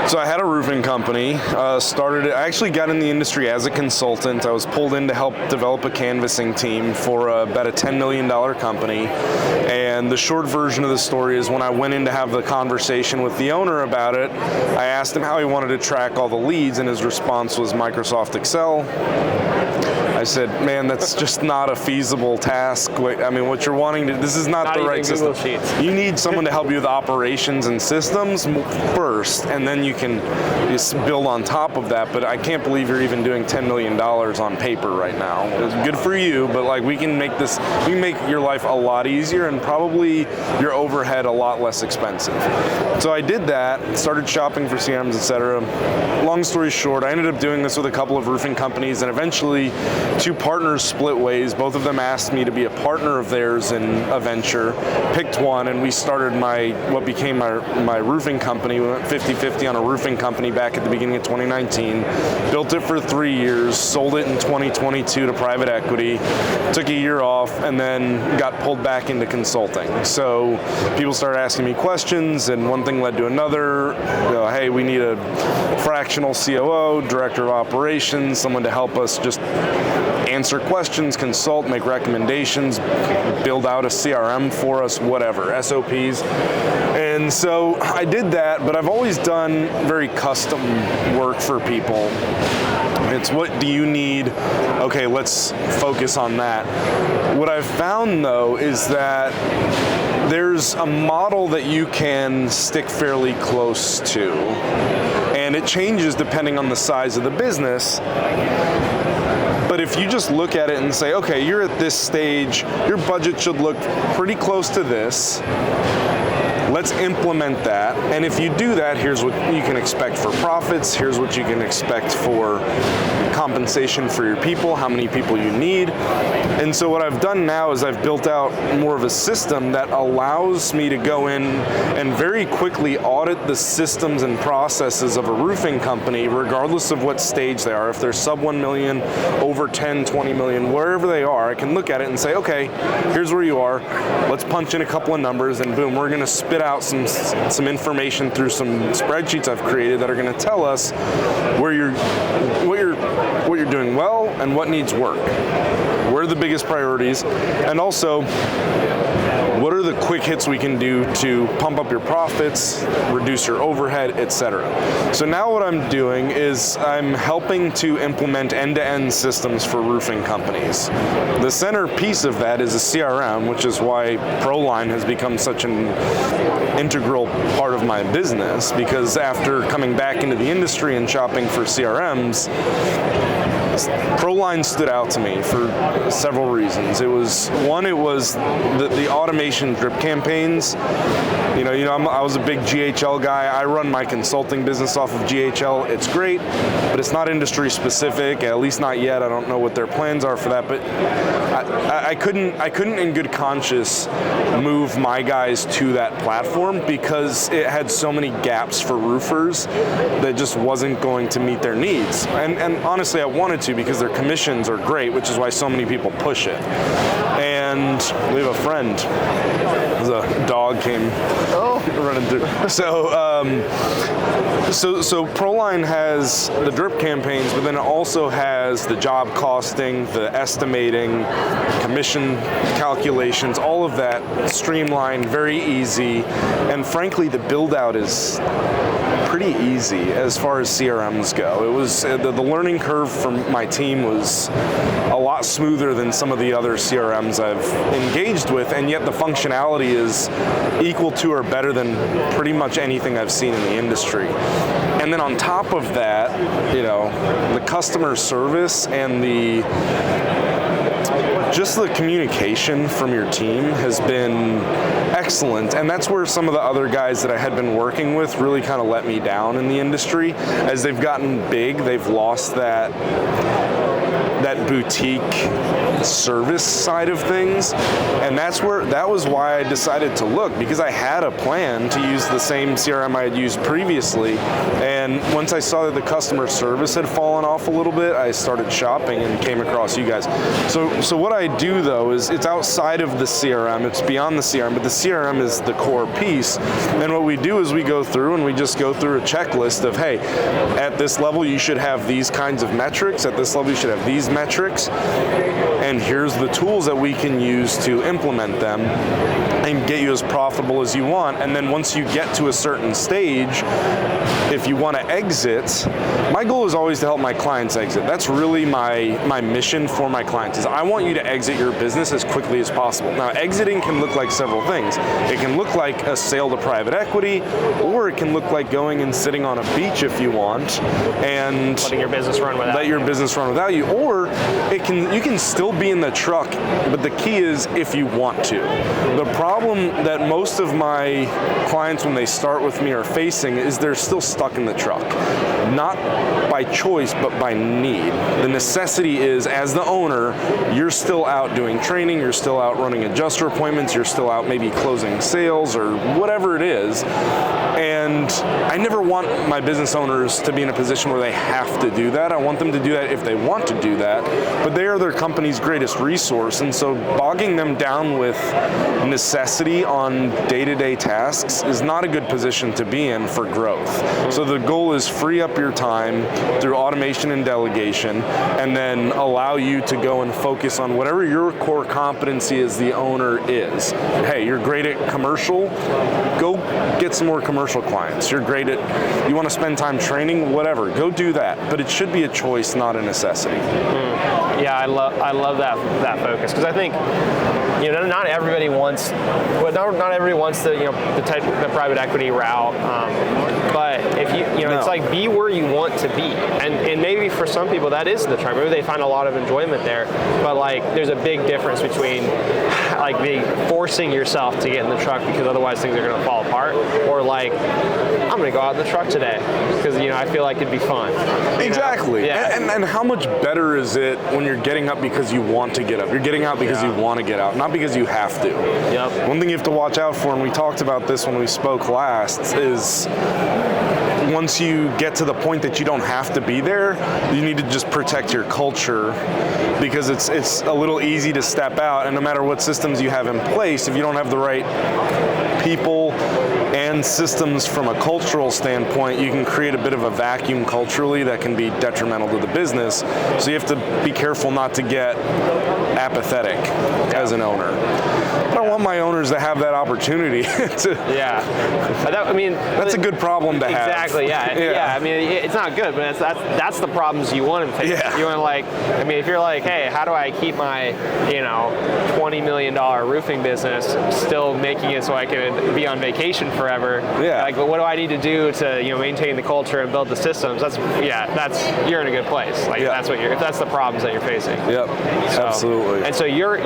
So I had a roofing company, I actually got in the industry as a consultant. I was pulled in to help develop a canvassing team for about a $10 million company. And the short version of the story is when I went in to have the conversation with the owner about it, I asked him how he wanted to track all the leads, and his response was Microsoft Excel. I said, man, that's just not a feasible task. I mean, what you're wanting to, this is not the right system. You need someone to help you with operations and systems first, and then you can just build on top of that. But I can't believe you're even doing $10 million on paper right now. It's good for you, but like we can make your life a lot easier and probably your overhead a lot less expensive. So I did that, started shopping for CRMs, etc. Long story short, I ended up doing this with a couple of roofing companies, and eventually two partners split ways. Both of them asked me to be a partner of theirs in a venture. Picked one, and we started what became my roofing company. We went 50-50 on a roofing company back at the beginning of 2019. Built it for 3 years, sold it in 2022 to private equity, took a year off, and then got pulled back into consulting. So people started asking me questions, and one thing led to another. Hey, we need a fractional COO, director of operations, someone to help us just answer questions, consult, make recommendations, build out a CRM for us, whatever, SOPs. And so I did that, but I've always done very custom work for people. It's what do you need? Okay, let's focus on that. What I've found though is that there's a model that you can stick fairly close to, and it changes depending on the size of the business. But if you just look at it and say, okay, you're at this stage, your budget should look pretty close to this. Let's implement that. And if you do that, here's what you can expect for profits. Here's what you can expect for compensation for your people, how many people you need. And so what I've done now is I've built out more of a system that allows me to go in and very quickly audit the systems and processes of a roofing company, regardless of what stage they are. If they're sub 1 million, over 10, 20 million, wherever they are, I can look at it and say, okay, here's where you are. Let's punch in a couple of numbers, and boom, we're going to spit out some information through some spreadsheets I've created that are going to tell us what you're doing well and what needs work. Where are the biggest priorities, and also what are the quick hits we can do to pump up your profits, reduce your overhead, etc. So now what I'm doing is I'm helping to implement end-to-end systems for roofing companies. The centerpiece of that is a CRM, which is why ProLine has become such an integral part of my business, because after coming back into the industry and shopping for CRMs, ProLine stood out to me for several reasons. It was the automation drip campaigns. I was a big GHL guy. I run my consulting business off of GHL. It's great, but it's not industry specific, at least not yet. I don't know what their plans are for that, but I couldn't in good conscience move my guys to that platform because it had so many gaps for roofers that just wasn't going to meet their needs. And honestly, I wanted to, because their commissions are great, which is why so many people push it. And we have a friend. The dog came running through. So ProLine has the drip campaigns, but then it also has the job costing, the estimating, commission calculations, all of that streamlined, very easy. And frankly, the build out is pretty easy as far as CRMs go. It was the learning curve for my team was a lot smoother than some of the other CRMs I've engaged with, and yet the functionality is equal to or better than pretty much anything I've seen in the industry. And then on top of that, the customer service and just the communication from your team has been excellent, and that's where some of the other guys that I had been working with really kind of let me down in the industry. As they've gotten big, they've lost that that boutique service side of things, and that was why I decided to look, because I had a plan to use the same CRM I had used previously, and once I saw that the customer service had fallen off a little bit, I started shopping and came across you guys. So what I do though is it's outside of the CRM, it's beyond the CRM, but the CRM is the core piece, and what we do is we go through and we just go through a checklist of, hey, at this level you should have these kinds of metrics, at this level you should have these metrics, and here's the tools that we can use to implement them and get you as profitable as you want. And then once you get to a certain stage, if you want to exit, my goal is always to help my clients exit. That's really my mission for my clients, is I want you to exit your business as quickly as possible. Now, exiting can look like several things. It can look like a sale to private equity, or it can look like going and sitting on a beach if you want, and letting your business run without let your business run without you. Or you can still be in the truck, but the key is if you want to. The problem that most of my clients when they start with me are facing is they're still stuck in the truck. Not by choice, but by need. The necessity is, as the owner, you're still out doing training, you're still out running adjuster appointments, you're still out maybe closing sales or whatever it is. And I never want my business owners to be in a position where they have to do that. I want them to do that if they want to do that, but they are their company's greatest resource. And so bogging them down with necessity on day-to-day tasks is not a good position to be in for growth. So the goal is free up your time through automation and delegation, and then allow you to go and focus on whatever your core competency as the owner is. Hey, you're great at commercial, go get some more commercial clients. You're great at, you want to spend time training, whatever, go do that. But it should be a choice, not a necessity. Yeah, I love that focus, because I think, you know, not everybody wants, not everybody wants the private equity route, but if you know, it's like, be where you want to be, and maybe for some people that is the truck. Maybe they find a lot of enjoyment there, but like, there's a big difference between like forcing yourself to get in the truck because otherwise things are going to fall apart, or like, I'm going to go out in the truck today because, you know, I feel like it'd be fun. Exactly. Yeah. And how much better is it when you're getting up because you want to get up? You're getting out because you want to get out, not because you have to. Yep. One thing you have to watch out for, and we talked about this when we spoke last, is once you get to the point that you don't have to be there, you need to just protect your culture, because it's a little easy to step out, and no matter what systems you have in place, if you don't have the right people and systems from a cultural standpoint, you can create a bit of a vacuum culturally that can be detrimental to the business. So you have to be careful not to get apathetic as an owner. But I want my owners to have that opportunity to. That's a good problem to have. Exactly. Yeah. I mean, it's not good, but that's the problems you want to face. Yeah. You want to, like, I mean, if you're like, hey, how do I keep my, you know, $20 million roofing business still making it so I can be on vacation forever? Yeah. Like, what do I need to do to, you know, maintain the culture and build the systems? You're in a good place. Like, that's the problems that you're facing. Yep. Absolutely. And so you're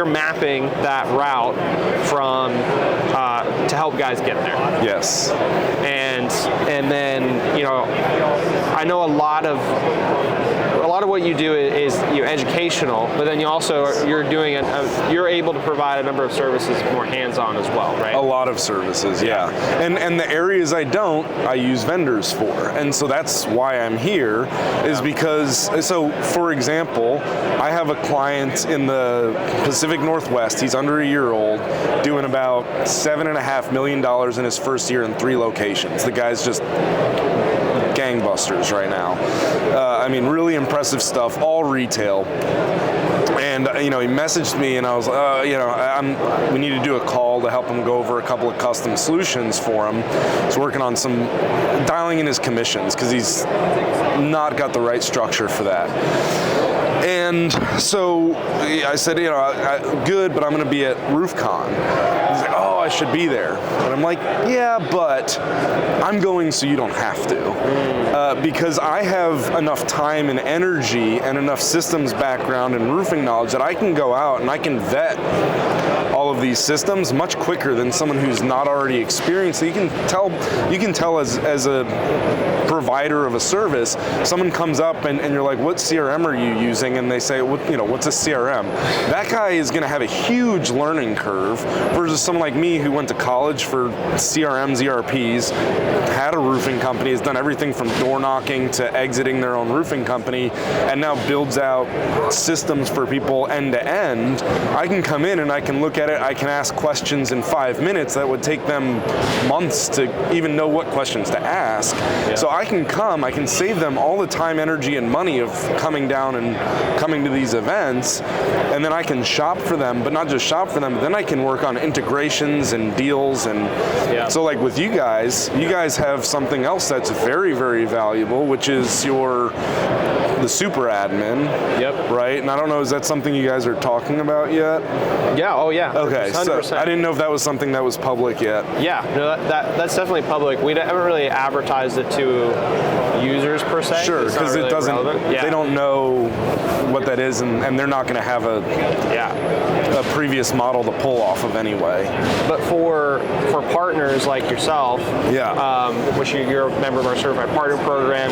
mapping that route from to help guys get there. Yes. And then, you know, I know a lot of what you do is educational, but then you're able to provide a number of services more hands-on as well, right? A lot of services, yeah. And the areas I use vendors for. And so that's why I'm here, is because, so for example, I have a client in the Pacific Northwest. He's under a year old, doing about $7.5 million in his first year in 3 locations. The guy's just gangbusters right now. I mean, really impressive stuff, all retail. And you know, he messaged me, and I was, you know, we need to do a call to help him go over a couple of custom solutions for him. He's working on some dialing in his commissions because he's not got the right structure for that. And so I said, you know, good, but I'm going to be at RoofCON. He's like, oh, I should be there. And I'm like, yeah, but I'm going so you don't have to. Because I have enough time and energy and enough systems background and roofing knowledge that I can go out and I can vet all of these systems much quicker than someone who's not already experienced. So you can tell as a provider of a service, someone comes up and you're like, what CRM are you using? And they say, what's a CRM? That guy is going to have a huge learning curve versus someone like me who went to college for CRMs, ERPs, had a roofing company, has done everything from door knocking to exiting their own roofing company, and now builds out systems for people end to end. I can come in and I can look at it, I can ask questions in 5 minutes that would take them months to even know what questions to ask. Yeah. So I can save them all the time, energy, and money of coming down and coming to these events, and then I can shop for them, but not just shop for them, but then I can work on integrations and deals. And so like with you guys have something else that's very, very valuable, which is the super admin. Yep. Right? And I don't know, is that something you guys are talking about yet? Yeah, oh yeah. Okay, 100%. So I didn't know if that was something that was public yet. Yeah, no, that's definitely public. We haven't really advertised it to users per se. Sure, because really it doesn't, they don't know what that is, and they're not going to have a previous model to pull off of anyway. But for partners like yourself, which you're a member of our Certified Partner Program,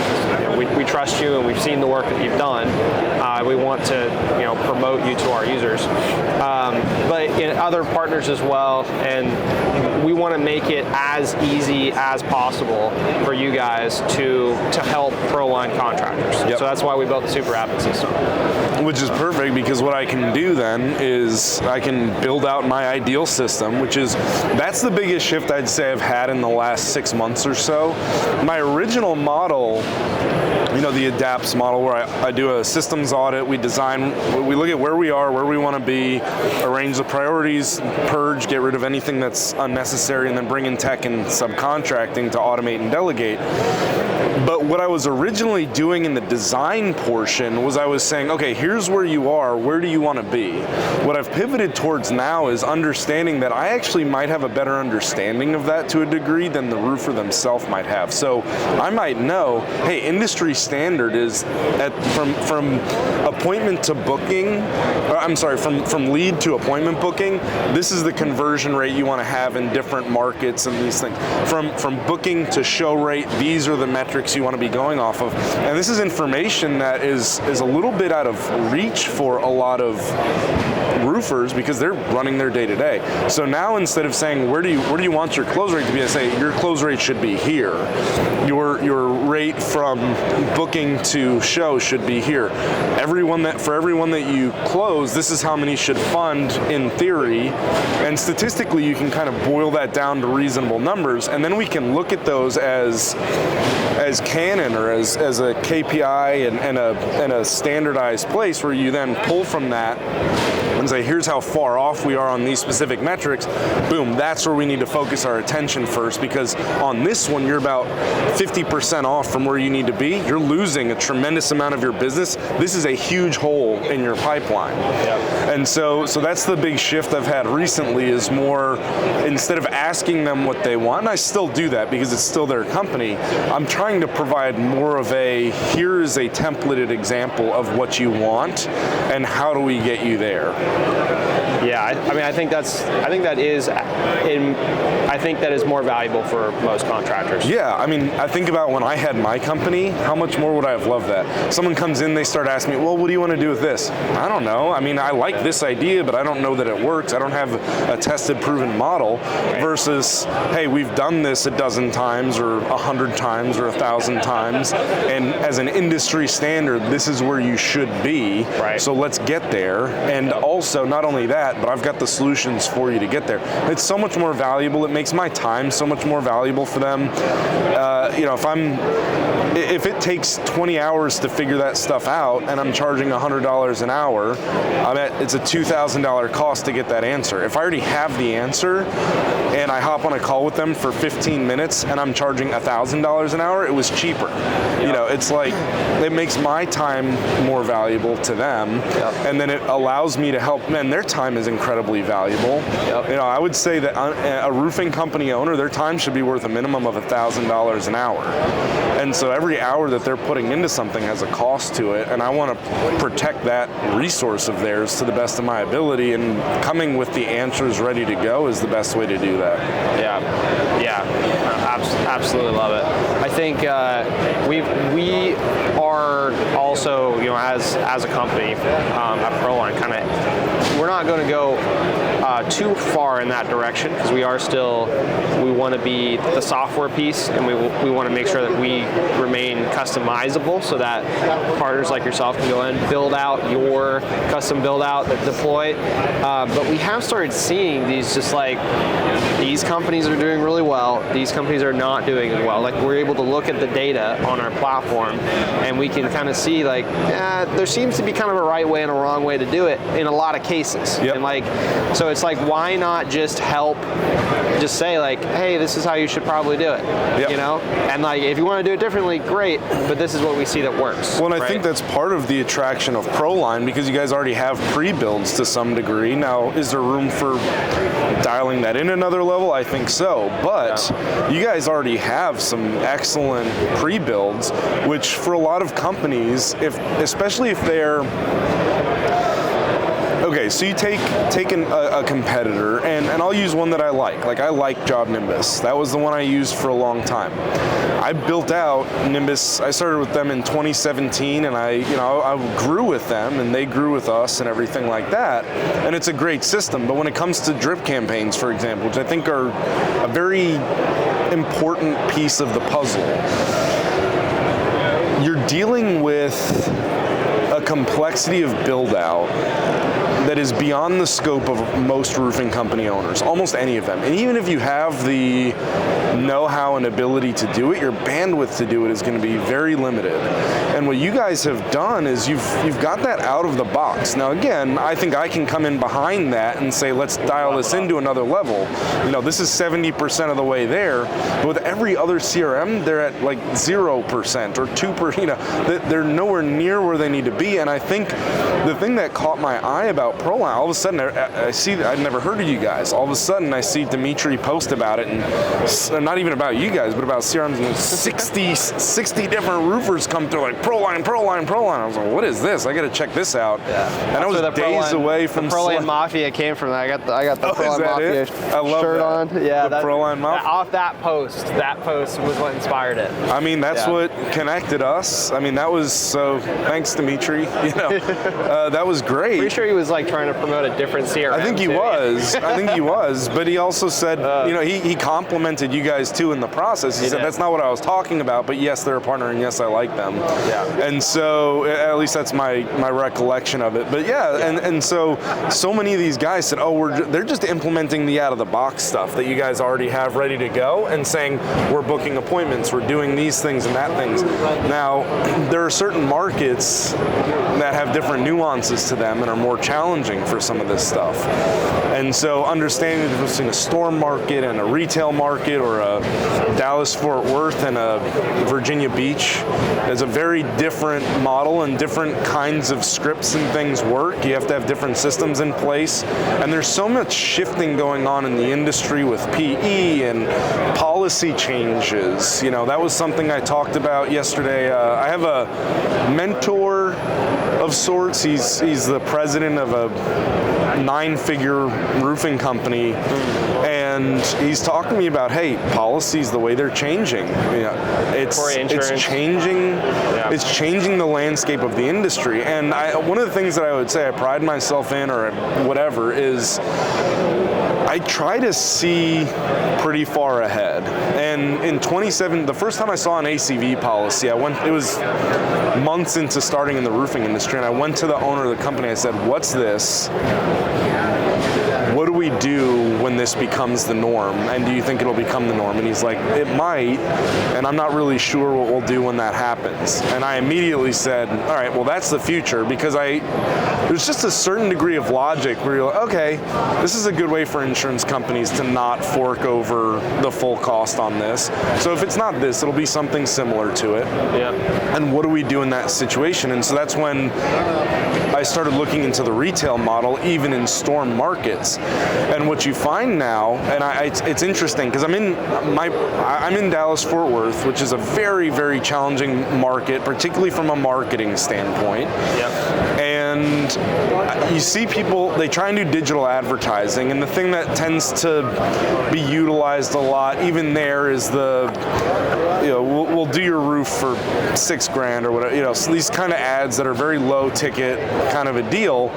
we trust you and we've seen the work that you've done. We want to promote you to our users, but in other partners as well, and we want to make it as easy as possible for you guys to help ProLine contractors. Yep. So that's why we built the super admin system. Which is perfect, because what I can do then is I can build out my ideal system, that's the biggest shift I'd say I've had in the last 6 months or so. My original model, the ADAPTS model, where I do a systems audit, we look at where we are, where we want to be, arrange the priorities, purge, get rid of anything that's unnecessary, and then bring in tech and subcontracting to automate and delegate. But what I was originally doing in the design portion was I was saying, okay, here's where you are, where do you want to be? What I've pivoted towards now is understanding that I actually might have a better understanding of that to a degree than the roofer themselves might have. So I might know, hey, industry standard is from appointment to booking, from lead to appointment booking, this is the conversion rate you want to have in different markets and these things. From booking to show rate, these are the metrics you want to be going off of. And this is information that is a little bit out of reach for a lot of roofers because they're running their day-to-day. So now instead of saying where do you want your close rate to be, I say your close rate should be here. Your rate from booking to show should be here. For everyone that you close, this is how many should fund in theory. And statistically, you can kind of boil that down to reasonable numbers, and then we can look at those as canon or as a KPI and a standardized place where you then pull from that and say, here's how far off we are on these specific metrics. Boom, that's where we need to focus our attention first, because on this one, you're about 50% off from where you need to be. You're losing a tremendous amount of your business. This is a huge hole in your pipeline. Yep. And so that's the big shift I've had recently, is more, instead of asking them what they want, and I still do that because it's still their company, I'm trying to provide more of here is a templated example of what you want and how do we get you there. Yeah, I think that is more valuable for most contractors. Yeah, I think about when I had my company, how much more would I have loved that? Someone comes in, they start asking me, well, what do you want to do with this? I don't know. I like this idea, but I don't know that it works. I don't have a tested, proven model. Versus, hey, we've done this a dozen times or 100 times or 1,000 times, and as an industry standard, this is where you should be. Right. So let's get there. And also, not only that, but I've got the solutions for you to get there. It's so much more valuable. It makes my time so much more valuable for them. If it takes 20 hours to figure that stuff out and I'm charging $100 an hour, it's a $2,000 cost to get that answer. If I already have the answer and I hop on a call with them for 15 minutes and I'm charging $1,000 an hour, it was cheaper. It's like, it makes my time more valuable to them, and then it allows me to help men. Their time is incredibly valuable. I would say that a roofing company owner, their time should be worth a minimum of $1,000 an hour. And so every hour that they're putting into something has a cost to it, and I want to protect that resource of theirs to the best of my ability, and coming with the answers ready to go is the best way to do that. Absolutely love it. I think we are also, as a company at ProLine, kind of, we're not going to go too far in that direction, because we want to be the software piece, and we want to make sure that we remain customizable, so that partners like yourself can go in, build out your custom build out, deploy. But we have started seeing these, just like, these companies are doing really well, these companies are not doing as well. Like, we're able to look at the data on our platform, and we can kind of see, like, there seems to be kind of a right way and a wrong way to do it in a lot of cases. Yep. And like, so it's like, why not just just say, like, hey, this is how you should probably do it. Yep. And like, if you want to do it differently, great, but this is what we see that works. Well, and I think that's part of the attraction of ProLine, because you guys already have pre-builds to some degree. Now, is there room for dialing that in another level? I think so, but you guys already have some excellent pre-builds, which for a lot of companies, especially if they're okay, so you take a competitor, and I'll use one that I like. Like, I like Job Nimbus. That was the one I used for a long time. I built out Nimbus. I started with them in 2017, and I grew with them, and they grew with us, and everything like that. And it's a great system. But when it comes to drip campaigns, for example, which I think are a very important piece of the puzzle, you're dealing with a complexity of build out that is beyond the scope of most roofing company owners, almost any of them. And even if you have the know-how and ability to do it, your bandwidth to do it is going to be very limited. And what you guys have done is you've got that out of the box. Now, again, I think I can come in behind that and say, let's dial this into another level. This is 70% of the way there. But with every other CRM, they're at like 0% or 2%. They're nowhere near where they need to be. And I think the thing that caught my eye about ProLine, all of a sudden I see that I'd never heard of you guys. All of a sudden I see Dimitri post about it, and not even about you guys, but about CRMs, and 60 different roofers come through, like, ProLine. I was like, what is this? I got to check this out. Yeah. And I was days away from the ProLine Mafia came from that. I got the ProLine Mafia shirt on. Yeah, the ProLine Mafia. Off that post was what inspired it. I mean, that's what connected us. I mean, that was so. Thanks, Dimitri. That was great. Pretty sure he was like trying to promote a different CRM. I think he was. But he also said, he complimented you guys too in the process. He said, that's not what I was talking about, but yes, they're a partner, and yes, I like them. Yeah. And so, at least that's my recollection of it. But and so many of these guys said, they're just implementing the out of the box stuff that you guys already have ready to go, and saying, we're booking appointments, we're doing these things and that things. Now, there are certain markets that have different nuances to them and are more challenging for some of this stuff. And so understanding the difference between a storm market and a retail market, or a Dallas-Fort Worth and a Virginia Beach, is a very different model, and different kinds of scripts and things work. You have to have different systems in place. And there's so much shifting going on in the industry with PE and policy changes. That was something I talked about yesterday. I have a mentor of sorts. He's the president of a 9-figure roofing company, and he's talking to me about, hey, policies, the way they're changing. It's changing. Yeah. It's changing the landscape of the industry. And one of the things that I would say I pride myself in, or whatever, is I try to see pretty far ahead. And in 2017, the first time I saw an ACV policy, it was months into starting in the roofing industry, and I went to the owner of the company. I said, what's this? What do we do when this becomes the norm? And do you think it'll become the norm? And he's like, it might, and I'm not really sure what we'll do when that happens. And I immediately said, all right, well, that's the future, because there's just a certain degree of logic where you're like, okay, this is a good way for insurance companies to not fork over the full cost on this. So if it's not this, it'll be something similar to it. Yeah. And what do we do in that situation? And so that's when I started looking into the retail model, even in storm markets. And what you find find now, and it's interesting because I'm in Dallas-Fort Worth, which is a very, very challenging market, particularly from a marketing standpoint. Yep. And you see people, they try and do digital advertising, and the thing that tends to be utilized a lot, even there, is we'll do your roof for $6,000 or whatever, so these kind of ads that are very low ticket kind of a deal,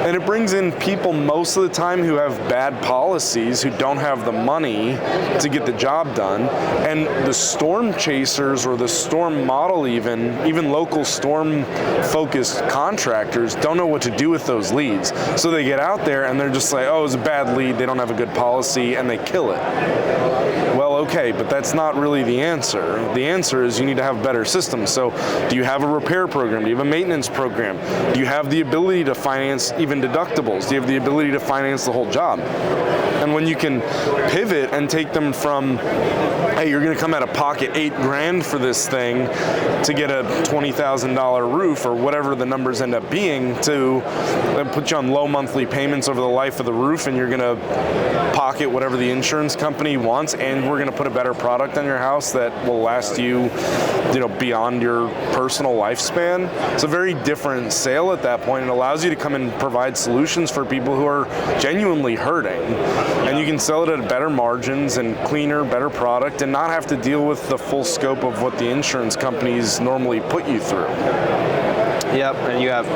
and it brings in people most of the time who have bad policies, who don't have the money to get the job done, and the storm chasers or the storm model, even local storm focused contractors don't know what to do with those leads. So they get out there and they're just like, oh, it's a bad lead, they don't have a good policy, and they kill it. Well, okay, but that's not really the answer. The answer is you need to have better systems. So do you have a repair program? Do you have a maintenance program? Do you have the ability to finance even deductibles? Do you have the ability to finance the whole job? And when you can pivot and take them from, hey, you're going to come out of pocket $8,000 for this thing to get a $20,000 roof or whatever the numbers end up being, to put you on low monthly payments over the life of the roof, and you're going to pocket whatever the insurance company wants, and we're going to put a better product on your house that will last you, beyond your personal lifespan. It's a very different sale at that point. It allows you to come and provide solutions for people who are genuinely hurting. And you can sell it at better margins and cleaner, better product, and not have to deal with the full scope of what the insurance companies normally put you through. Yep, and you have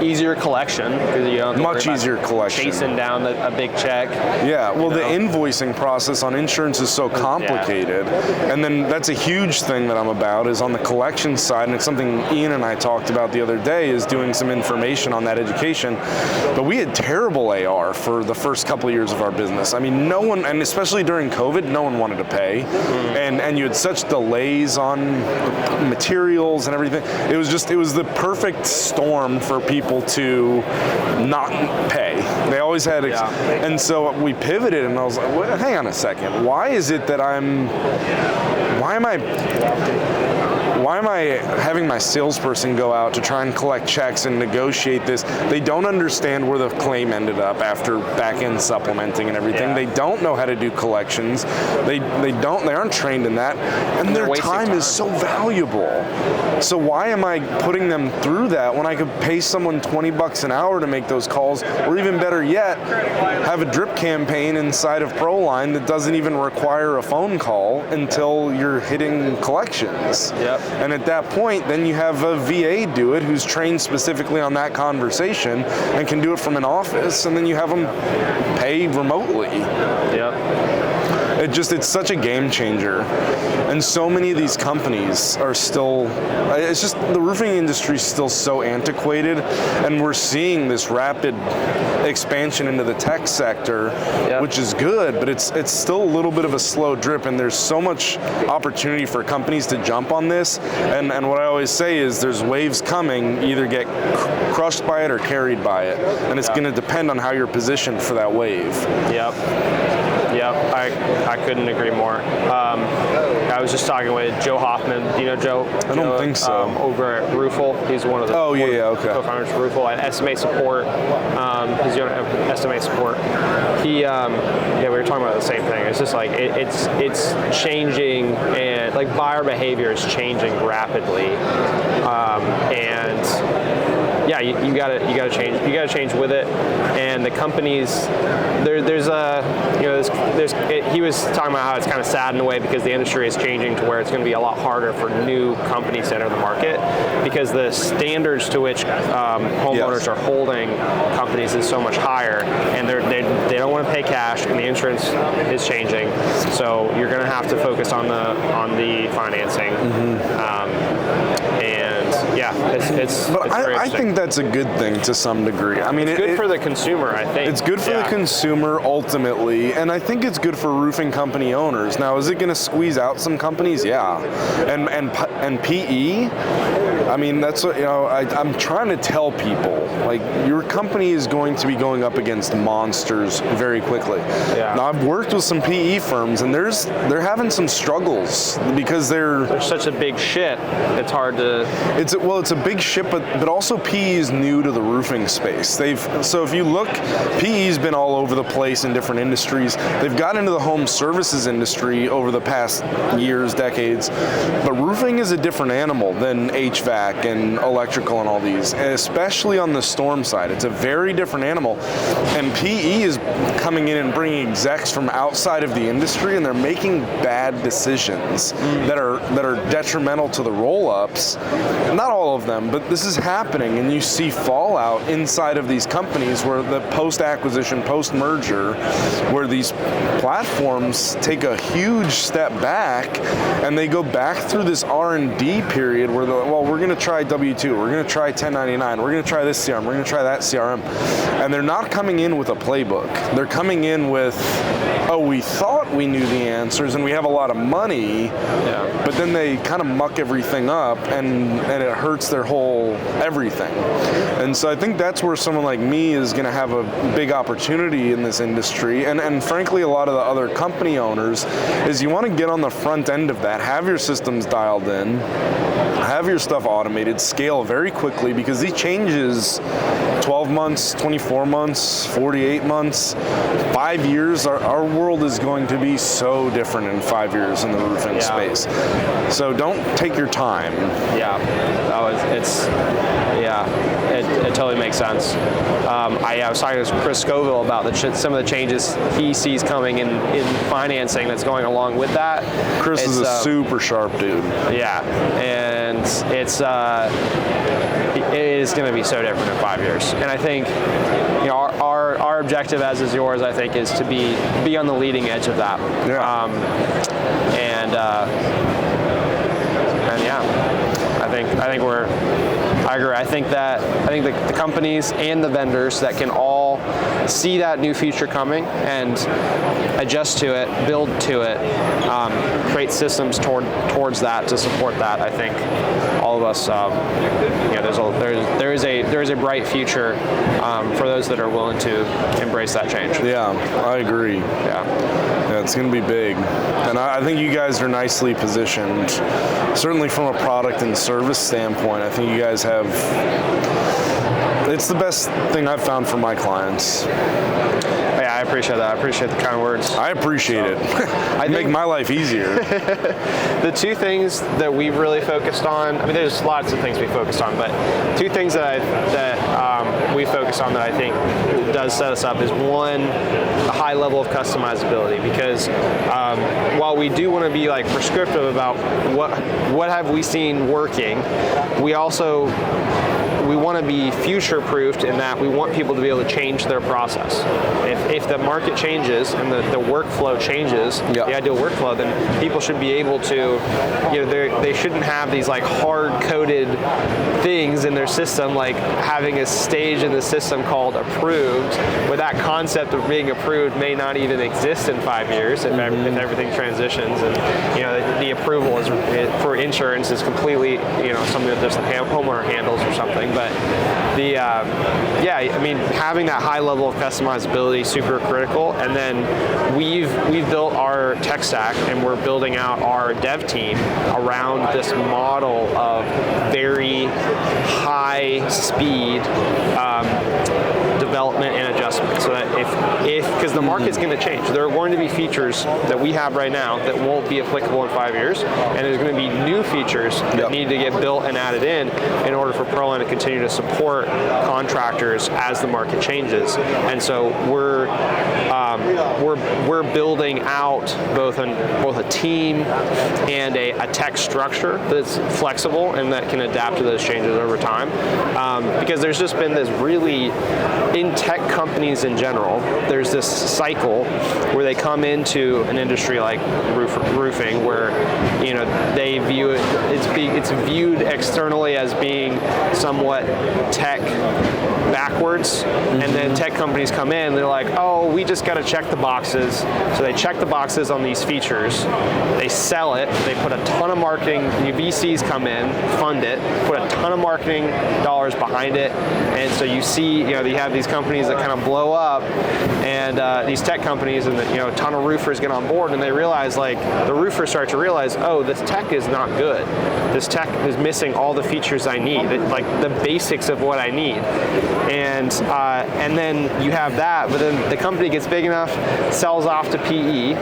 easier collection because you don't have to much easier collection, chasing down a big check. Yeah, well, the invoicing process on insurance is so complicated, and then that's a huge thing that I'm about, is on the collection side, and it's something Ian and I talked about the other day, is doing some information on that education. But we had terrible AR for the first couple of years of our business. I mean, no one, and especially during COVID, no one wanted to pay, and you had such delays on materials and everything. It was the perfect storm for people to not pay. They always had, and so we pivoted, and I was like, well, hang on a second. Why is it that why am I having my salesperson go out to try and collect checks and negotiate this? They don't understand where the claim ended up after back-end supplementing and everything. They don't know how to do collections. They aren't trained in that, and their time is so valuable. So why am I putting them through that when I could pay someone $20 an hour to make those calls, or even better yet, have a drip campaign inside of ProLine that doesn't even require a phone call until you're hitting collections. Yep. And at that point, then you have a VA do it who's trained specifically on that conversation and can do it from an office, and then you have them pay remotely. Yep. It's such a game changer. And so many of these companies are still, it's just, the roofing industry is still so antiquated, and we're seeing this rapid expansion into the tech sector, which is good, but it's still a little bit of a slow drip, and there's so much opportunity for companies to jump on this. And what I always say is there's waves coming, either get crushed by it or carried by it. And it's going to depend on how you're positioned for that wave. Yep, I couldn't agree more. I was just talking with Joe Hoffman. Do you know Joe? I don't think so. Over at Roofle. He's one of the co-founders of Roofle at Estimate Support. He's doing Estimate Support. We were talking about the same thing. It's just like it's changing, and like buyer behavior is changing rapidly, and yeah, you gotta change. You gotta change with it. And the companies, he was talking about how it's kind of sad in a way because the industry is changing to where it's going to be a lot harder for new companies to enter the market because the standards to which homeowners are holding companies is so much higher, and they don't want to pay cash, and the insurance is changing. So you're going to have to focus on the financing. But I think that's a good thing to some degree. I mean, it's good for the consumer, I think. It's good for the consumer ultimately, and I think it's good for roofing company owners. Now, is it going to squeeze out some companies? Yeah. And PE, I mean, that's what, I'm trying to tell people, like, your company is going to be going up against monsters very quickly. Yeah. Now, I've worked with some PE firms, and they're having some struggles because they're such a big ship. It's hard to. It's a big ship, but also PE is new to the roofing space. So if you look, PE's been all over the place in different industries. They've got into the home services industry over the past years, decades, but roofing is a different animal than HVAC and electrical and all these, and especially on the storm side. It's a very different animal, and PE is coming in and bringing execs from outside of the industry, and they're making bad decisions that are detrimental to the roll-ups. Not all of them, but this is happening, and you see fallout inside of these companies where the post-acquisition, post-merger, where these platforms take a huge step back, and they go back through this R&D period where we're going to try W2, we're going to try 1099, we're going to try this CRM, we're going to try that CRM, and they're not coming in with a playbook. They're coming in with, we thought we knew the answers and we have a lot of money, but then they kind of muck everything up, and it hurts their whole everything. And so I think that's where someone like me is going to have a big opportunity in this industry, and frankly a lot of the other company owners, is you want to get on the front end of that, have your systems dialed in, have your stuff automated, scale very quickly, because these changes, 12 months, 24 months, 48 months, 5 years, our world is going to be so different in 5 years in the roofing space. So don't take your time. It totally makes sense. I was talking to Chris Scoville about some of the changes he sees coming in financing that's going along with that. Chris is a super sharp dude. Yeah, and it is going to be so different in 5 years. And I think our objective, as is yours, I think, is to be on the leading edge of that. I agree. I think the companies and the vendors that can all see that new future coming and adjust to it, build to it, create systems towards that to support that. I think all of us, there is a bright future for those that are willing to embrace that change. Yeah, I agree. Yeah, it's going to be big, and I think you guys are nicely positioned. Certainly from a product and service standpoint, I think you guys have. It's the best thing I've found for my clients. Yeah, I appreciate that. I appreciate the kind words. I appreciate it. I make my life easier. The two things that we've really focused on, I mean, there's lots of things we focused on, but two things that we focused on that I think does set us up is, one, a high level of customizability, because while we do want to be like prescriptive about what have we seen working, we want to be future-proofed in that we want people to be able to change their process. If the market changes and the workflow changes, the ideal workflow, then people should be able to, they shouldn't have these like hard-coded things in their system, like having a stage in the system called approved, where that concept of being approved may not even exist in 5 years if everything transitions, and the approval is for insurance is completely something that just the homeowner handles or something. But having that high level of customizability is super critical. And then we've built our tech stack, and we're building out our dev team around this model of very high speed development and adjustment, so that because the market's going to change, there are going to be features that we have right now that won't be applicable in 5 years, and there's going to be new features that need to get built and added in order for ProLine to continue to support contractors as the market changes. And so we're building out both a team and a tech structure that's flexible and that can adapt to those changes over time, because there's just been this really in tech companies in general, there's this cycle where they come into an industry like roofing, where they view it, it's viewed externally as being somewhat tech backwards, and then tech companies come in, they're like, oh, we just got to check the boxes. So they check the boxes on these features, they sell it, they put a ton of marketing, VCs come in, fund it, put a ton of marketing dollars behind it, and so you see, you have these companies that kind of blow up, and these tech companies, and a ton of roofers get on board, and they realize, like, the roofers start to realize, oh, this tech is not good. This tech is missing all the features I need, like the basics of what I need. And then you have that, but then the company gets big enough, sells off to PE,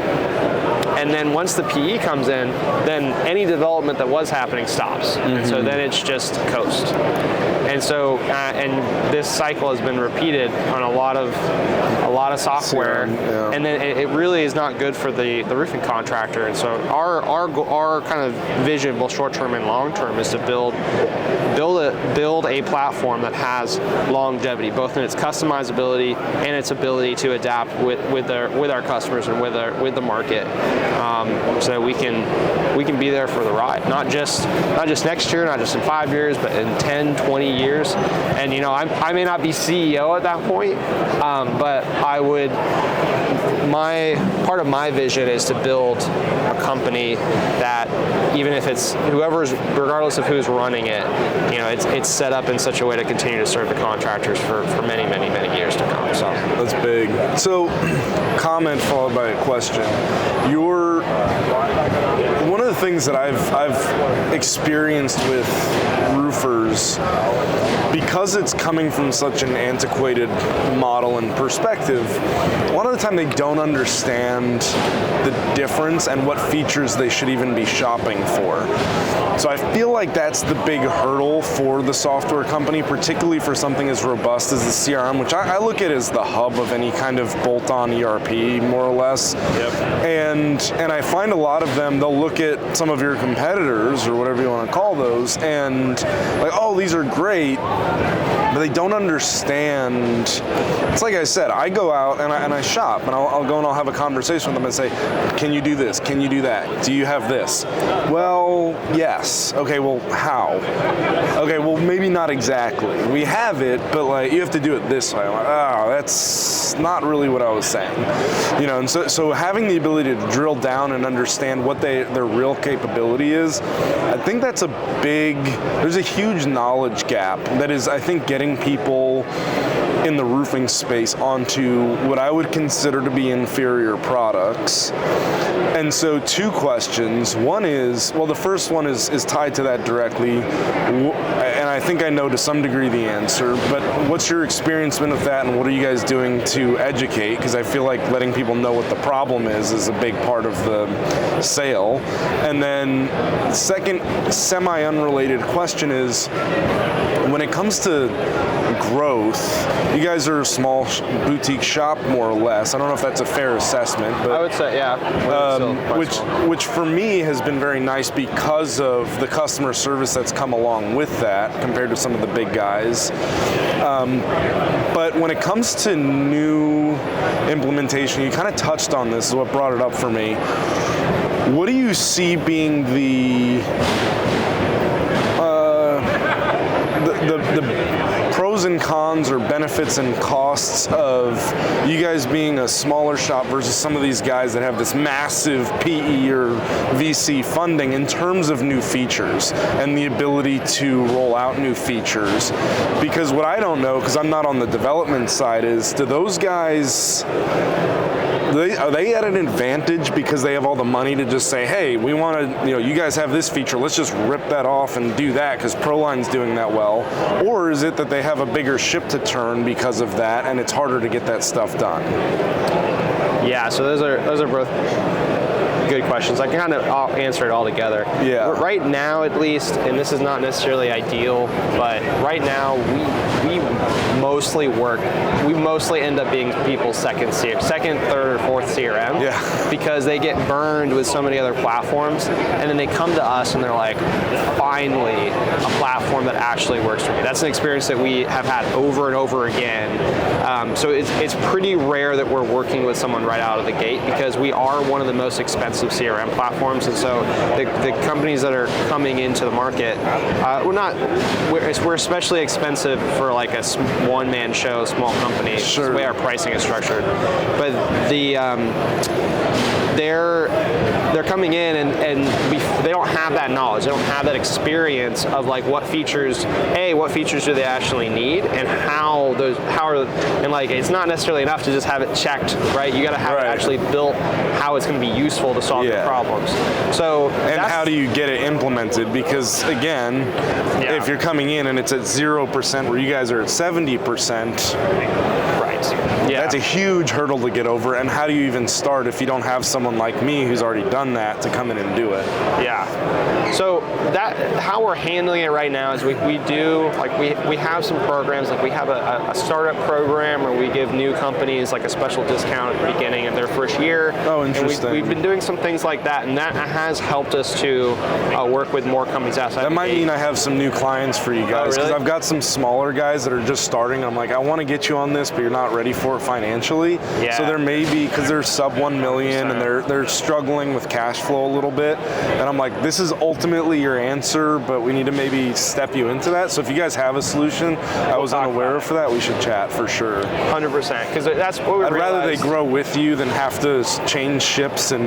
and then once the PE comes in, then any development that was happening stops. And so then it's just coast. And so, and this cycle has been repeated on a lot of software, and then it really is not good for the roofing contractor. And so our kind of vision, both short term and long term, is to build a platform that has longevity, both in its customizability and its ability to adapt with our customers and with the market, so that we can be there for the ride, not just next year, not just in 5 years, but in 10, 20 years. And I may not be CEO at that point, but part of my vision is to build a company that, even if it's regardless of who's running it, it's set up in such a way to continue to serve the contractors for many, many, many years to come. So that's big. So, comment followed by a question. One of the things that I've experienced with roofers, because it's coming from such an antiquated model and perspective, a lot of the time they don't understand the difference and what features they should even be shopping for. So I feel like that's the big hurdle for the software company, particularly for something as robust as the CRM, which I look at as the hub of any kind of bolt-on ERP, more or less. Yep. And I find a lot of them, they'll look at some of your competitors, or whatever you want to call those, and like, oh, these are great, but they don't understand. It's like I said, I go out and I shop, and I'll go and I'll have a conversation with them and say, can you do this? Can you do that? Do you have this? Well, yes. Okay, well, how? Okay, well, maybe not exactly. We have it, but like, you have to do it this way. I'm like, oh, that's not really what I was saying. And so having the ability to drill down and understand what their real capability is, I think that's there's a huge knowledge gap that is, I think, getting people in the roofing space onto what I would consider to be inferior products. And so 2 questions. One is, well, the first one is tied to that directly, and I think I know to some degree the answer, but what's your experience been with that, and what are you guys doing to educate? Because I feel like letting people know what the problem is a big part of the sale. And then second, semi-unrelated question is, when it comes to growth, you guys are a small boutique shop, more or less. I don't know if that's a fair assessment, but I would say, yeah. Which for me has been very nice because of the customer service that's come along with that compared to some of the big guys. But when it comes to new implementation, you kind of touched on this, is what brought it up for me. What do you see being the pros and cons, or benefits and costs, of you guys being a smaller shop versus some of these guys that have this massive PE or VC funding in terms of new features and the ability to roll out new features? Because what I don't know, because I'm not on the development side, is, do those guys, are they at an advantage because they have all the money to just say, hey, we want to, you guys have this feature, let's just rip that off and do that because ProLine's doing that well? Or is it that they have a bigger ship to turn because of that, and it's harder to get that stuff done? Yeah, so those are both good questions. I can kind of answer it all together. Yeah. Right now, at least, and this is not necessarily ideal, but right now we mostly end up being people's second, third, or fourth CRM. Yeah. Because they get burned with so many other platforms, and then they come to us and they're like, finally, a platform that actually works for me. That's an experience that we have had over and over again. So it's pretty rare that we're working with someone right out of the gate, because we are one of the most expensive CRM platforms, and so the companies that are coming into the market, we're especially expensive for like a one-man show, small company. Sure. That's the way our pricing is structured. But they're coming in and they don't have that knowledge. They don't have that experience of like what features do they actually need, and it's not necessarily enough to just have it checked, right? You got to have it actually built how it's going to be useful to solve your problems. So how do you get it implemented? Because again, if you're coming in and it's at 0% where you guys are at 70%, that's a huge hurdle to get over. And how do you even start if you don't have someone like me who's already done that to come in and do it? Yeah. So how we're handling it right now is we have some programs, like we have a startup program where we give new companies like a special discount at the beginning of their first year. Oh, interesting. And we've been doing some things like that, and that has helped us to work with more companies outside. That might mean I have some new clients for you guys, because I've got some smaller guys that are just starting. I'm like, I want to get you on this, but you're not ready for it financially. Yeah. So there may be, because they're sub 1 million 100%. And they're struggling with cash flow a little bit, and I'm like, this is ultimately your answer, but we need to maybe step you into that. So if you guys have a solution I was unaware of for that, we should chat for sure. 100%, because that's what we I'd realized. rather they grow with you than have to change ships. And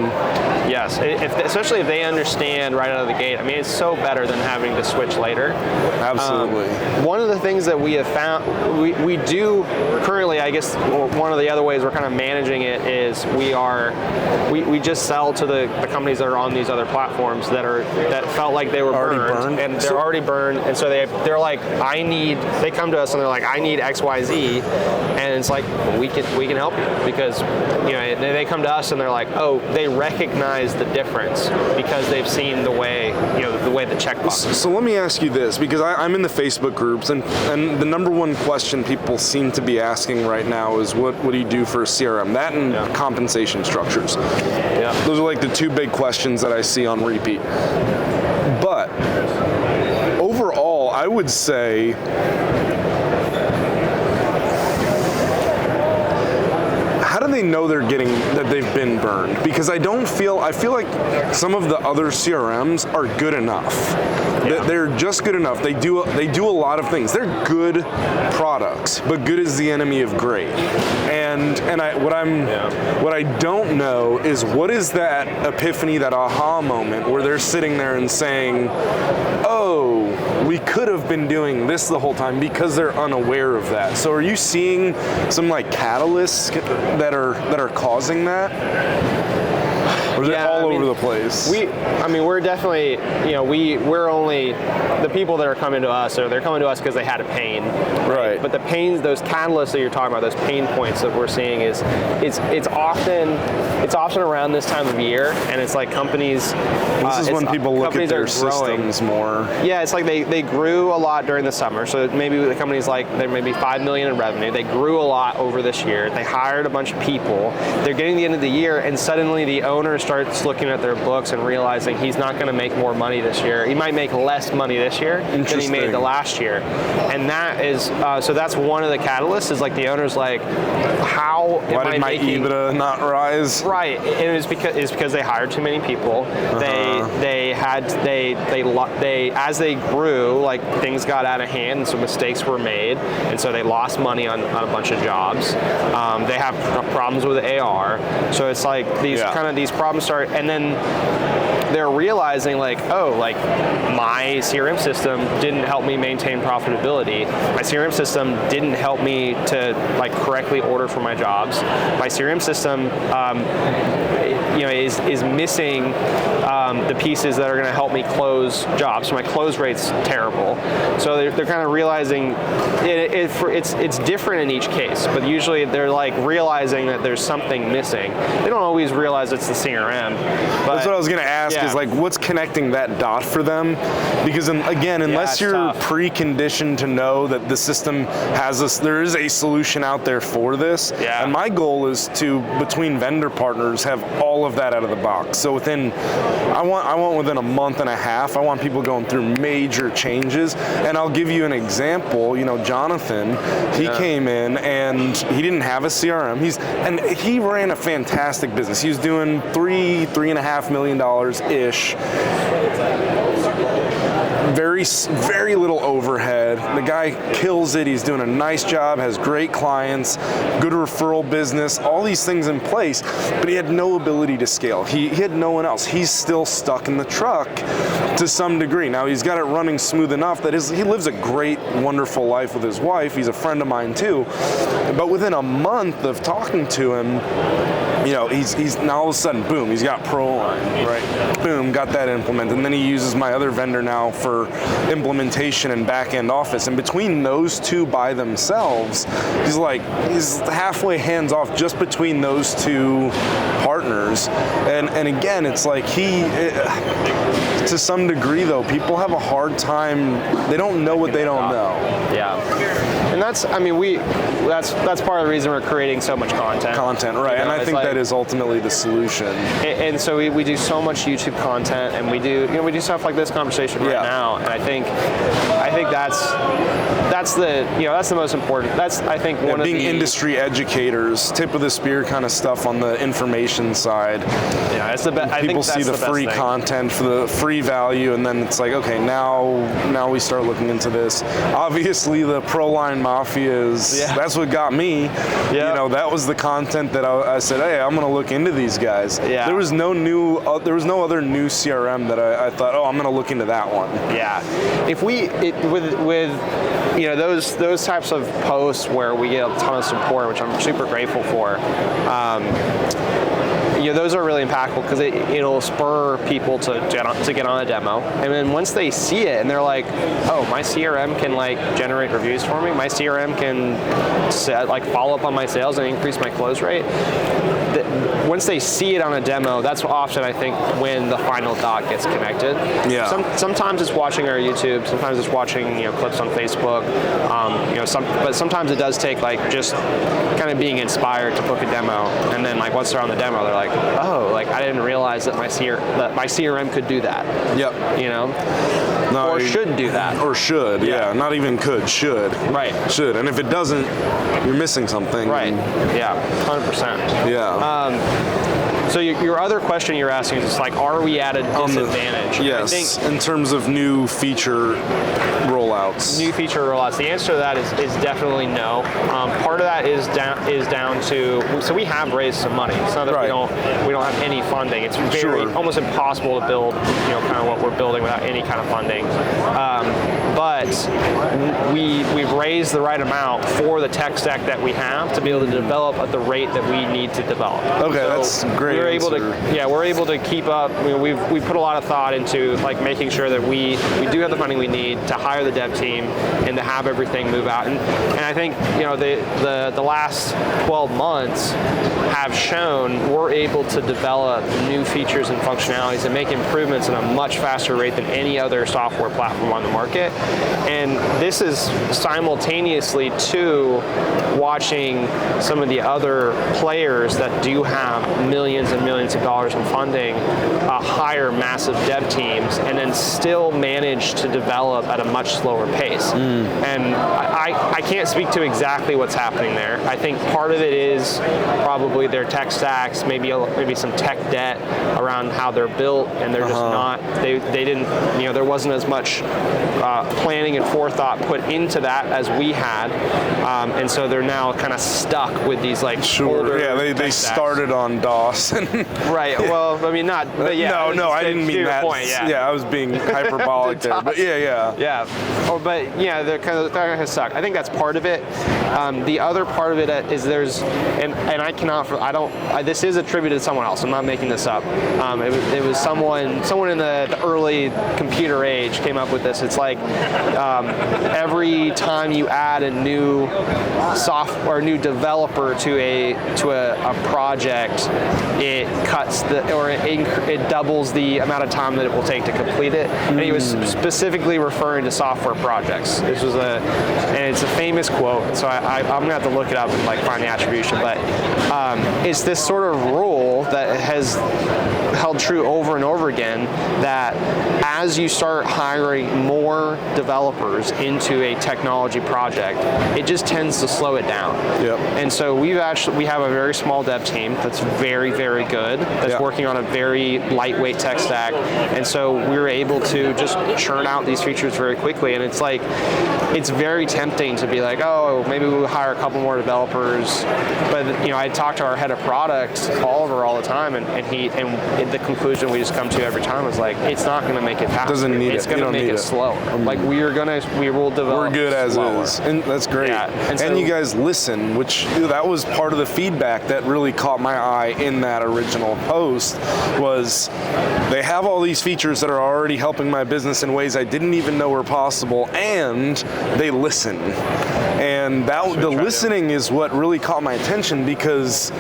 yes, especially if they understand right out of the gate. I mean, it's so better than having to switch later. Absolutely. One of the things that we have found, we do currently, I guess one of the other ways we're kind of managing it is we just sell to the companies that are on these other platforms that felt like they were burned. And they're already burned, and so they're like, they come to us and they're like, I need XYZ, and it's like, we can help you, because they come to us and they're like, oh, they recognize the difference because they've seen the way the checkbox. So let me ask you this, because I'm in the Facebook groups, and the number one question people seem to be asking right now is, what do you do for a CRM? That and compensation structures. Yeah. Those are like the two big questions that I see on repeat. But overall, I would say how do they know that they've been burned? Because I feel like some of the other CRMs are good enough. Yeah. They're just good enough. They do a lot of things. They're good products, but good is the enemy of great. And what I don't know is, what is that epiphany, that aha moment where they're sitting there and saying, oh, we could have been doing this the whole time, because they're unaware of that. So are you seeing some like catalysts that are causing that? Or is it all over the place? We're definitely, we're only, the people that are coming to us, they're coming to us because they had a pain. Right. But the pains, those catalysts that you're talking about, those pain points that we're seeing it's often around this time of year, and it's like companies. This is when people look at their systems more. Yeah, it's like they grew a lot during the summer. So maybe the company's like, there may be $5 million in revenue. They grew a lot over this year. They hired a bunch of people. They're getting to the end of the year, and suddenly the owner starts looking at their books and realizing he's not going to make more money this year. He might make less money this year than he made the last year. And that is, so that's one of the catalysts, is like the owner's like, why did my EBITDA not rise? Right, and it's because they hired too many people. They as they grew, like things got out of hand, and so mistakes were made, and so they lost money on a bunch of jobs. They have problems with AR, so it's like these problems start, and then they're realizing like, oh, like my CRM system didn't help me maintain profitability. My CRM system didn't help me to like correctly order for my jobs. My CRM system, is missing the pieces that are going to help me close jobs. So my close rate's terrible. So they're kind of realizing it's different in each case, but usually they're like realizing that there's something missing. They don't always realize it's the CRM. But that's what I was going to ask, is like, what's connecting that dot for them? Because again, unless you're preconditioned to know that the system has this, there is a solution out there for this. Yeah. And my goal is to, between vendor partners, have all of that out of the box. So I want within a month and a half, I want people going through major changes. And I'll give you an example. You know, Jonathan, he came in and he didn't have a CRM. He ran a fantastic business. He was doing $3.5 million ish. Very little overhead. The guy kills it. He's doing a nice job, has great clients, good referral business, all these things in place, but he had no ability to scale. He had no one else. He's still stuck in the truck to some degree. Now he's got it running smooth enough that he lives a great, wonderful life with his wife. He's a friend of mine too. But within a month of talking to him, you know, he's now all of a sudden, boom, he's got ProLine, right? Boom, got that implemented. And then he uses my other vendor now for implementation and back-end office. And between those two by themselves, he's halfway hands off just between those two partners. And again, it's like to some degree though, people have a hard time, they don't know what they don't know. Yeah. And that's part of the reason we're creating so much content. Right? You know, and I think that is ultimately the solution. And so we do so much YouTube content, and we do stuff like this conversation right now. And I think that's the most important. That's, I think, one of the industry educators, tip of the spear kind of stuff on the information side. Yeah, it's the best. People see the free content for the free value, and then it's like, okay, now we start looking into this. Obviously, the ProLine Mafia that's what got me. You know, that was the content that I said, hey, I'm going to look into these guys. Yeah. There was no other new CRM that I thought, oh, I'm going to look into that one. Yeah. With those types of posts where we get a ton of support, which I'm super grateful for. Those are really impactful because it'll spur people to get on a demo, and then once they see it and they're like, oh, my CRM can generate reviews for me, my CRM can follow up on my sales and increase my close rate. Once they see it on a demo, that's often, I think, when the final dot gets connected. Yeah. Sometimes it's watching our YouTube, sometimes it's watching clips on Facebook, but sometimes it does take just kind of being inspired to book a demo, and then once they're on the demo, they're like, oh, I didn't realize that my CRM could do that. Yep. Or should do that. Or should, yeah. Not even could, should. Right. Should. And if it doesn't, you're missing something. Right. Yeah, 100%. Yeah. So your other question you're asking is are we at a disadvantage? Yes, I think in terms of new feature rollouts. New feature rollouts. The answer to that is definitely no. Part of that is down to, so we have raised some money. It's not that we don't have any funding. It's almost impossible to build kind of what we're building without any kind of funding. But we've raised the right amount for the tech stack that we have to be able to develop at the rate that we need to develop. Okay, so that's great. We're able to keep up. We've put a lot of thought into making sure that we do have the funding we need to hire the dev team and to have everything move out. And I think the last 12 months have shown we're able to develop new features and functionalities and make improvements at a much faster rate than any other software platform on the market. And this is simultaneously to watching some of the other players that do have millions and millions of dollars in funding hire massive dev teams and then still manage to develop at a much slower pace. And I can't speak to exactly what's happening there. I think part of it is probably their tech stacks, maybe some tech debt around how they're built, and they're just not, they didn't, there wasn't as much planning and forethought put into that as we had, and so they're now kind of stuck with these like older they started on DOS. Right. Well, I mean, not. But yeah. No, I didn't mean that. Point, yeah. I was being hyperbolic there. But yeah. Oh, but yeah, they're kind of stuck. I think that's part of it. The other part of it is there's, and I cannot. This is attributed to someone else. I'm not making this up. It was someone in the early computer age came up with this. It's like every time you add a new software, new developer to a project, it cuts it doubles the amount of time that it will take to complete it. And he was specifically referring to software projects. And it's a famous quote. So I'm gonna have to look it up and like find the attribution. But it's this sort of rule that has held true over and over again, that as you start hiring more developers into a technology project, it just tends to slow it down. Yep. And so we have a very small dev team that's very, very good, that's working on a very lightweight tech stack. And so we were able to just churn out these features very quickly. And it's like, it's very tempting to be like, oh, maybe we'll hire a couple more developers. But I talk to our head of product, Oliver, all the time, and the conclusion we just come to every time is like, it's not going to make it faster. It's going to make it slower. Like we will develop. We're good as slower. is, and that's great. Yeah. And you guys listen, which that was part of the feedback that really caught my eye in that original post. Was they have all these features that are already helping my business in ways I didn't even know were possible, and they listen. And the listening is what really caught my attention, because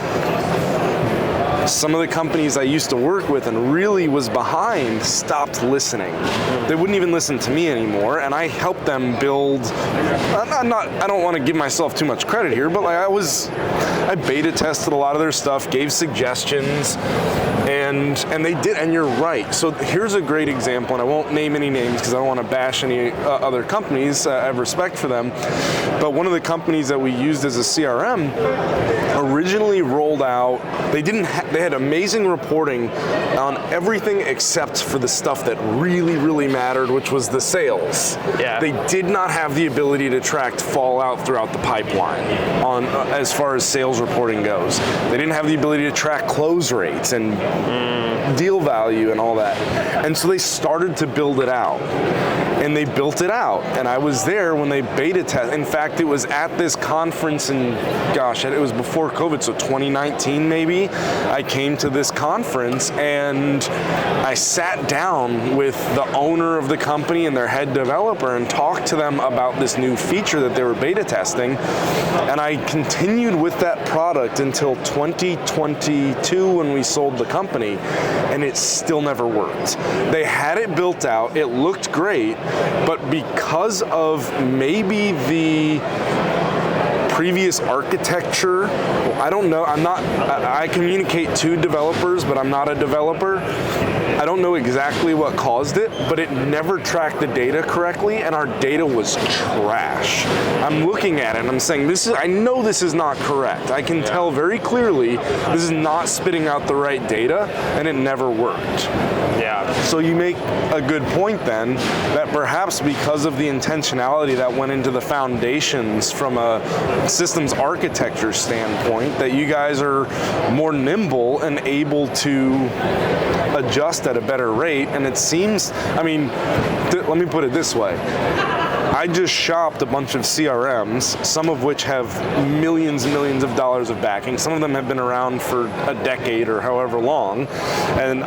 some of the companies I used to work with and really was behind stopped listening. They wouldn't even listen to me anymore, and I helped them build. I don't want to give myself too much credit here, but I beta tested a lot of their stuff, gave suggestions, and they did. And you're right. So here's a great example, and I won't name any names because I don't want to bash any other companies. I have respect for them, but one of the companies that we used as a CRM originally rolled out. They had amazing reporting on everything except for the stuff that really, really mattered, which was the sales. Yeah. They did not have the ability to track fallout throughout the pipeline as far as sales reporting goes. They didn't have the ability to track close rates and deal value and all that. And so they started to build it out. And they built it out. And I was there when they beta tested. In fact, it was at this conference it was before COVID, so 2019 maybe. I came to this conference and I sat down with the owner of the company and their head developer and talked to them about this new feature that they were beta testing. And I continued with that product until 2022 when we sold the company, and it still never worked. They had it built out, it looked great, but because of maybe the previous architecture, I don't know, I communicate to developers, but I'm not a developer. I don't know exactly what caused it, but it never tracked the data correctly, and our data was trash. I'm looking at it and I'm saying, I know this is not correct. I can tell very clearly this is not spitting out the right data, and it never worked. Yeah. So you make a good point then, that perhaps because of the intentionality that went into the foundations from a systems architecture standpoint, that you guys are more nimble and able to adjust at a better rate. And it seems, let me put it this way. I just shopped a bunch of CRMs, some of which have millions and millions of dollars of backing. Some of them have been around for a decade or however long. And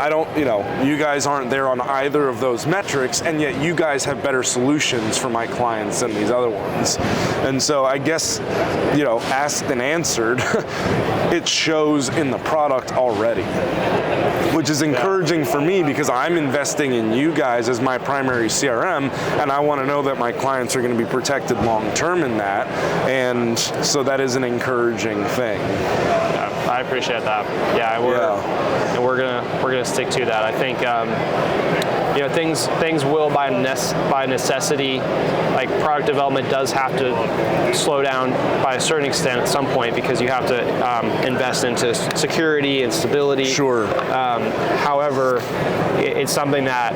you guys aren't there on either of those metrics, and yet you guys have better solutions for my clients than these other ones. And so I guess, asked and answered, it shows in the product already, which is encouraging for me because I'm investing in you guys as my primary CRM, and I want to know that my clients are going to be protected long term in that, and so that is an encouraging thing. Yeah, I appreciate that. And we're gonna stick to that. I think things will by necessity, like product development does have to slow down by a certain extent at some point because you have to invest into security and stability. Sure. However, it's something that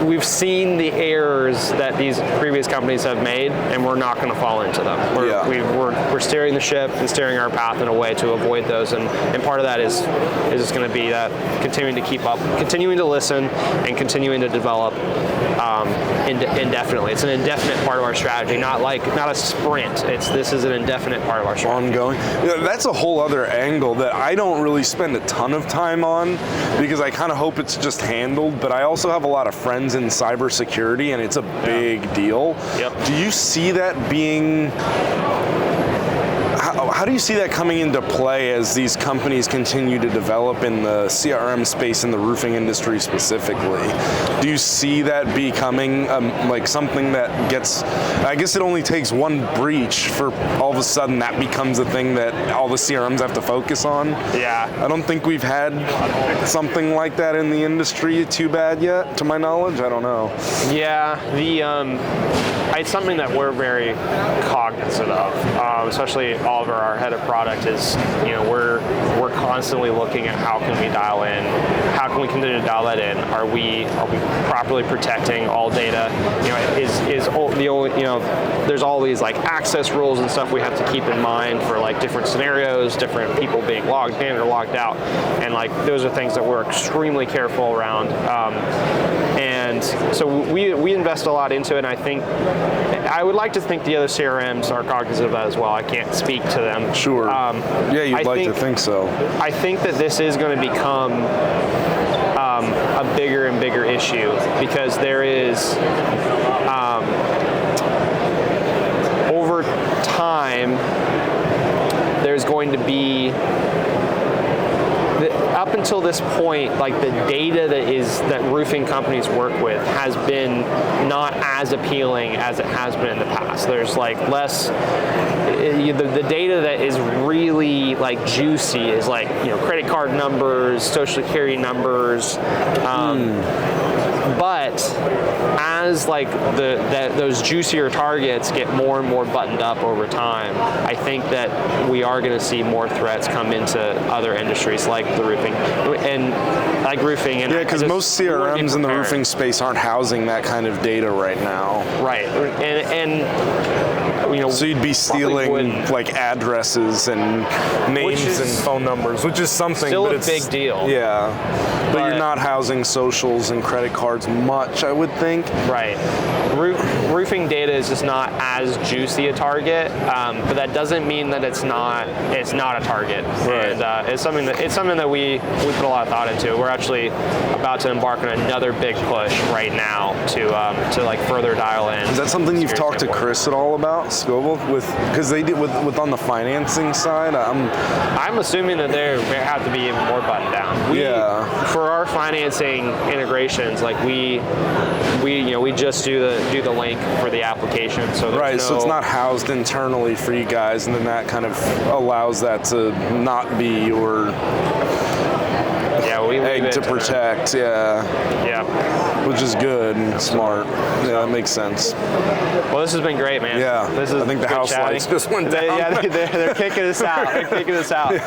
we've seen the errors that these previous companies have made, and we're not going to fall into them. We're steering the ship and steering our path in a way to avoid those, and part of that is just going to be that continuing to keep up, continuing to listen, and continuing to develop indefinitely. It's an indefinite part of our strategy, not a sprint. This is an indefinite part of our strategy. Ongoing. That's a whole other angle that I don't really spend a ton of time on, because I kind of hope it's just handled, but I also have a lot of friends in cybersecurity, and it's a big deal. Yep. Do you see that being... How do you see that coming into play as these companies continue to develop in the CRM space in the roofing industry specifically? Do you see that becoming like something that gets, I guess it only takes one breach for all of a sudden that becomes a thing that all the CRMs have to focus on? Yeah. I don't think we've had something like that in the industry too bad yet, to my knowledge. I don't know. Yeah, it's something that we're very cognizant of, especially Oliver, our head of product, is we're constantly looking at how can we dial in, how can we continue to dial that in. Are we properly protecting all data? There's all these like access rules and stuff we have to keep in mind for like different scenarios, different people being logged in or logged out, and like those are things that we're extremely careful around. And so we invest a lot into it, and I would like to think the other CRMs are cognizant of that as well. I can't speak to them. Sure. You'd like to think so. I think that this is going to become a bigger and bigger issue, because there is, over time, there's going to be, up until this point, like the data that roofing companies work with has been not as appealing as it has been in the past. There's like less, the data that is really like juicy is like credit card numbers, social security numbers, but as like those juicier targets get more and more buttoned up over time, I think that we are going to see more threats come into other industries like the roofing and because most CRMs in the roofing space aren't housing that kind of data right now. Right, so you'd be stealing like addresses and names and phone numbers, which is something, still but a it's big deal. Yeah, but you're not housing socials and credit cards much, I would think. Right. Roofing data is just not as juicy a target, but that doesn't mean that it's not a target. Right. And it's something that we put a lot of thought into. We're actually about to embark on another big push right now to like further dial in. Is that something you've talked to Chris at all about, Scoble, because they did with on the financing side? I'm assuming that they have to be even more buttoned down. For our financing integrations, like we just do the link for the application. So so it's not housed internally for you guys, and then that kind of allows that to not be your we egg to protect. Which is good and smart. Yeah, that makes sense. Well, this has been great, man. Yeah, I think the house lights just went down. They're kicking us out.